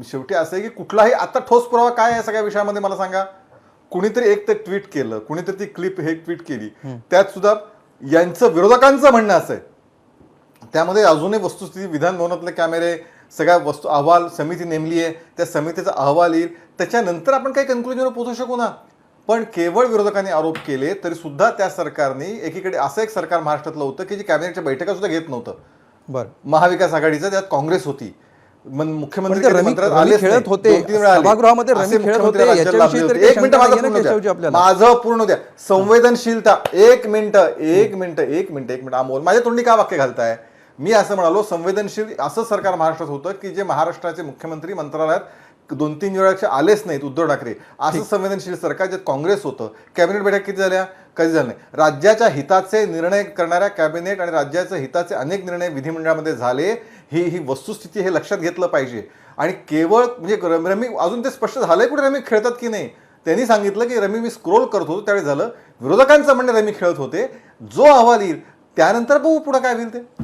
शेवटी असं आहे की कुठलाही आता ठोस पुरावा काय आहे सगळ्या विषयामध्ये मला सांगा. कुणीतरी एक ते ट्विट केलं, कुणीतरी ती क्लिप हे ट्विट केली, त्यात सुद्धा यांचं विरोधकांचं म्हणणं असं आहे त्यामध्ये अजूनही वस्तुस्थिती विधान भवनातले कॅमेरे सगळ्या वस्तू अहवाल समिती नेमली आहे, त्या समितीचा अहवाल येईल, त्याच्यानंतर आपण काही कन्क्लुजनवर पोहोचू शकू ना. पण केवळ विरोधकांनी आरोप केले तरी सुद्धा त्या सरकारने एकीकडे असं एक सरकार महाराष्ट्रातलं होतं की जे कॅबिनेटच्या बैठका सुद्धा घेत नव्हतं. बरं, महाविकास आघाडीचं, त्यात काँग्रेस होती. मुख्यमंत्री पण ते मंत्र्यात रमी आलेच खेळत नाही. होते, 2-3 वेळा आले. सभागृहामध्ये रमी असे खेळत मुख्यमंत्री होते, राज्याला याच्याविषयी लाभले तरी होते. काही एक मिनिट शंका माझं नाहीये ना पूर्ण केशवजी द्या. आपल्याला? माझं पूर्ण द्या. संवेदनशीलता. एक मिनिट अमोल, माझ्या तोंडी का वाक्य घालताय? मी असं म्हणालो संवेदनशील असं सरकार महाराष्ट्रात होतं की जे महाराष्ट्राचे मुख्यमंत्री मंत्रालयात 2-3 वेळा आलेच नाहीत, उद्धव ठाकरे. असं संवेदनशील सरकार ज्यात काँग्रेस होतं. कॅबिनेट बैठक किती झाल्या? कधी झालं नाही. राज्याच्या हिताचे निर्णय करणाऱ्या कॅबिनेट आणि राज्याच्या हिताचे अनेक निर्णय विधिमंडळामध्ये झाले. ही वस्तुस्थिती हे लक्षात घेतलं पाहिजे. आणि केवळ म्हणजे रमी अजून ते स्पष्ट झालंय कुठे रमी खेळतात की नाही. त्यांनी सांगितलं की रमी मी स्क्रोल करत होतो त्यावेळी झालं. विरोधकांचं म्हणणं रमी खेळत होते. जो अहवाल येईल त्यानंतर बघू पुढे काय होईल ते.